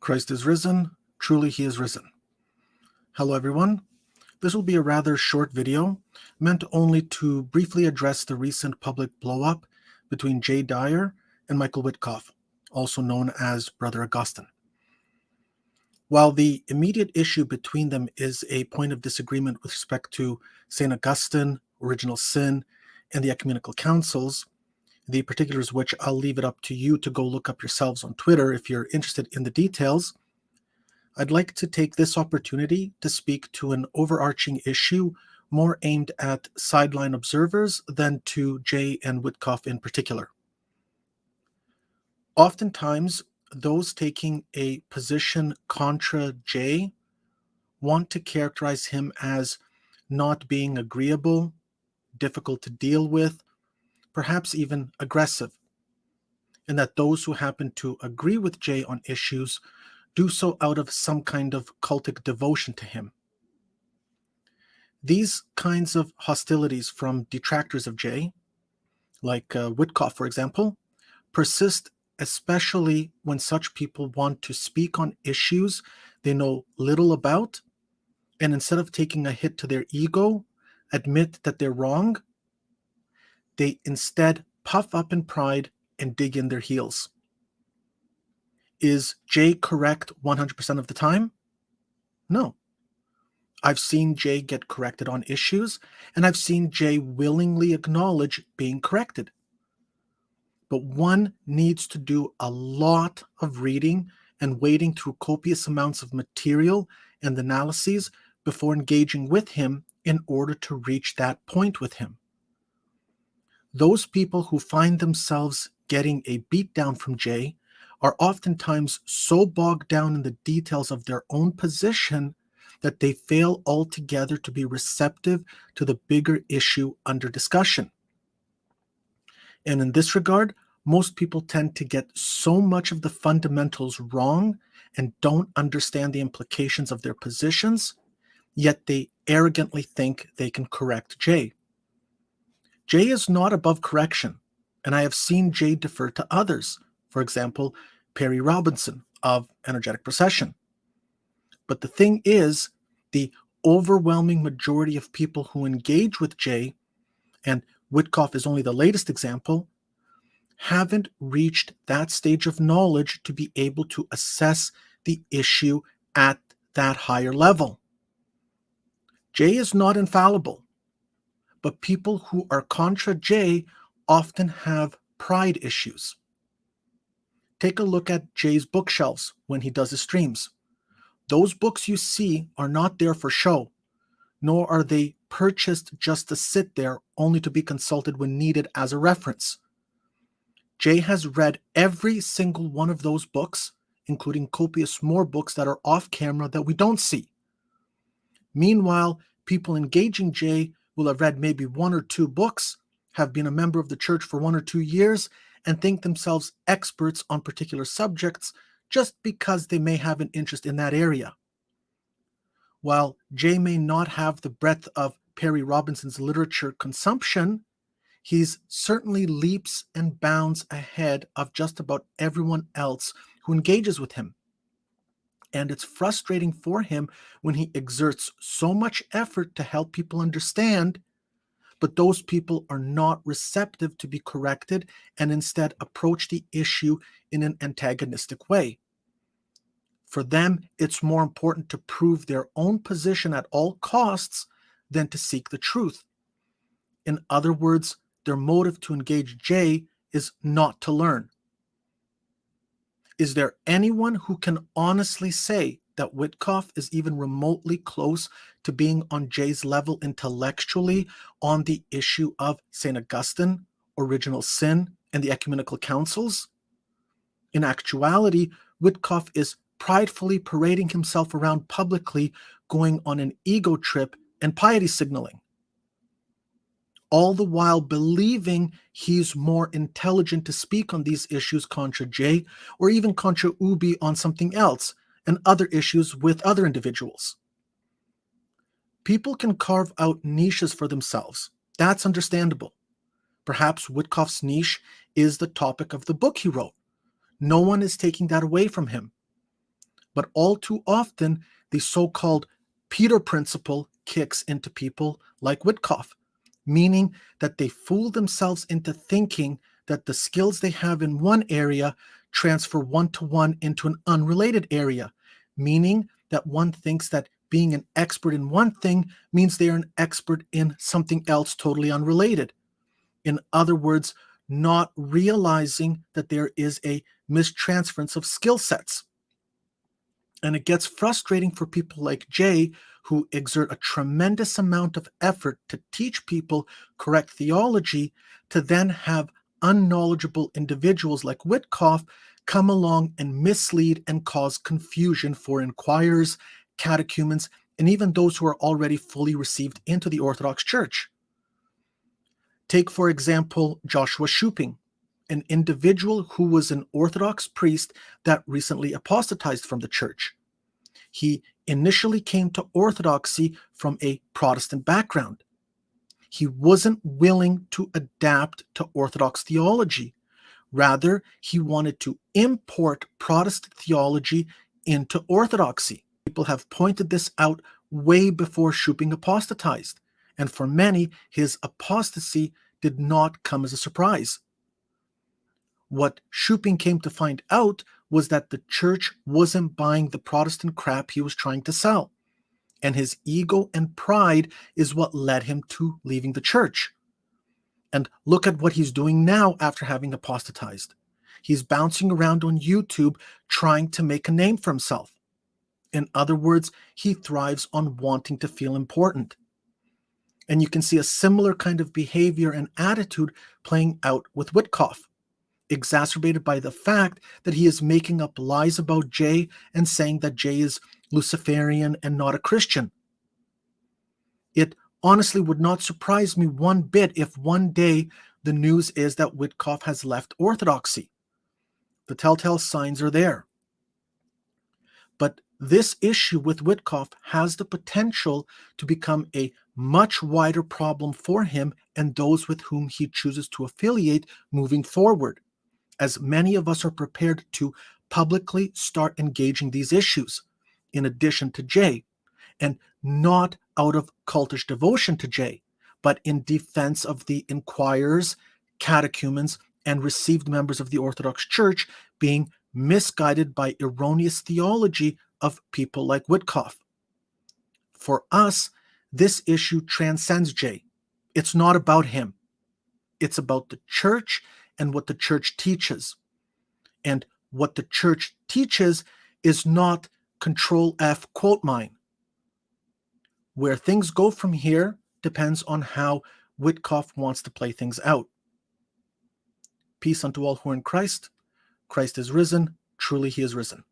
Christ is risen. Truly he is risen. Hello everyone. This will be a rather short video meant only to briefly address the recent public blow-up between Dyer and Michael Witcoff, also known as Brother Augustine. While the immediate issue between them is a point of disagreement with respect to St. Augustine, original sin, and the ecumenical councils, the particulars which I'll leave it up to you to go look up yourselves on Twitter if you're interested in the details, I'd like to take this opportunity to speak to an overarching issue more aimed at sideline observers than to Jay and Witcoff in particular. Oftentimes, those taking a position contra Jay want to characterize him as not being agreeable, difficult to deal with, perhaps even aggressive, and that those who happen to agree with Jay on issues do so out of some kind of cultic devotion to him. These kinds of hostilities from detractors of Jay, like Witcoff, for example, persist especially when such people want to speak on issues they know little about, and instead of taking a hit to their ego, admit that they're wrong, they instead puff up in pride and dig in their heels. Is Jay correct 100% of the time? No. I've seen Jay get corrected on issues, and I've seen Jay willingly acknowledge being corrected. But one needs to do a lot of reading and wading through copious amounts of material and analyses before engaging with him in order to reach that point with him. Those people who find themselves getting a beatdown from Jay are oftentimes so bogged down in the details of their own position that they fail altogether to be receptive to the bigger issue under discussion. And in this regard, most people tend to get so much of the fundamentals wrong and don't understand the implications of their positions, yet they arrogantly think they can correct Jay. Jay is not above correction, and I have seen Jay defer to others, for example, Perry Robinson of Energetic Procession. But the thing is, the overwhelming majority of people who engage with Jay, and Witcoff is only the latest example, haven't reached that stage of knowledge to be able to assess the issue at that higher level. Jay is not infallible, but people who are contra Jay often have pride issues. Take a look at Jay's bookshelves when he does his streams. Those books you see are not there for show, nor are they purchased just to sit there only to be consulted when needed as a reference. Jay has read every single one of those books, including copious more books that are off camera that we don't see. Meanwhile, people engaging Jay will have read maybe one or two books, have been a member of the church for 1 or 2 years, and think themselves experts on particular subjects just because they may have an interest in that area. While Jay may not have the breadth of Perry Robinson's literature consumption, he's certainly leaps and bounds ahead of just about everyone else who engages with him. And it's frustrating for him when he exerts so much effort to help people understand, but those people are not receptive to be corrected and instead approach the issue in an antagonistic way. For them, it's more important to prove their own position at all costs than to seek the truth. In other words, their motive to engage Jay is not to learn. Is there anyone who can honestly say that Witcoff is even remotely close to being on Jay's level intellectually on the issue of St. Augustine, original sin, and the ecumenical councils? In actuality, Witcoff is pridefully parading himself around publicly, going on an ego trip and piety signaling, all the while believing he's more intelligent to speak on these issues contra Jay, or even contra Ubi on something else, and other issues with other individuals. People can carve out niches for themselves. That's understandable. Perhaps Witcoff's niche is the topic of the book he wrote. No one is taking that away from him. But all too often, the so-called Peter principle kicks into people like Witcoff, meaning that they fool themselves into thinking that the skills they have in one area transfer one-to-one into an unrelated area, meaning that one thinks that being an expert in one thing means they are an expert in something else totally unrelated. In other words, not realizing that there is a mistransference of skill sets. And it gets frustrating for people like Jay, who exert a tremendous amount of effort to teach people correct theology, to then have unknowledgeable individuals like Witkoff come along and mislead and cause confusion for inquirers, catechumens, and even those who are already fully received into the Orthodox Church. Take, for example, Joshua Shuping, an individual who was an Orthodox priest that recently apostatized from the church. He initially came to Orthodoxy from a Protestant background. He wasn't willing to adapt to Orthodox theology. Rather, he wanted to import Protestant theology into Orthodoxy. People have pointed this out way before Shuping apostatized, and for many, his apostasy did not come as a surprise. What Shuping came to find out was that the church wasn't buying the Protestant crap he was trying to sell. And his ego and pride is what led him to leaving the church. And look at what he's doing now after having apostatized. He's bouncing around on YouTube trying to make a name for himself. In other words, he thrives on wanting to feel important. And you can see a similar kind of behavior and attitude playing out with Witkoff, exacerbated by the fact that he is making up lies about Jay and saying that Jay is Luciferian and not a Christian. It honestly would not surprise me one bit if one day the news is that Witkoff has left Orthodoxy. The telltale signs are there. But this issue with Witkoff has the potential to become a much wider problem for him and those with whom he chooses to affiliate moving forward, as many of us are prepared to publicly start engaging these issues, in addition to Jay, and not out of cultish devotion to Jay, but in defense of the inquirers, catechumens, and received members of the Orthodox Church being misguided by erroneous theology of people like Witkoff. For us, this issue transcends Jay. It's not about him. It's about the church and what the church teaches. And what the church teaches is not Control F quote mine. Where things go from here depends on how Witkoff wants to play things out. Peace unto all who are in Christ. Christ is risen. Truly he is risen.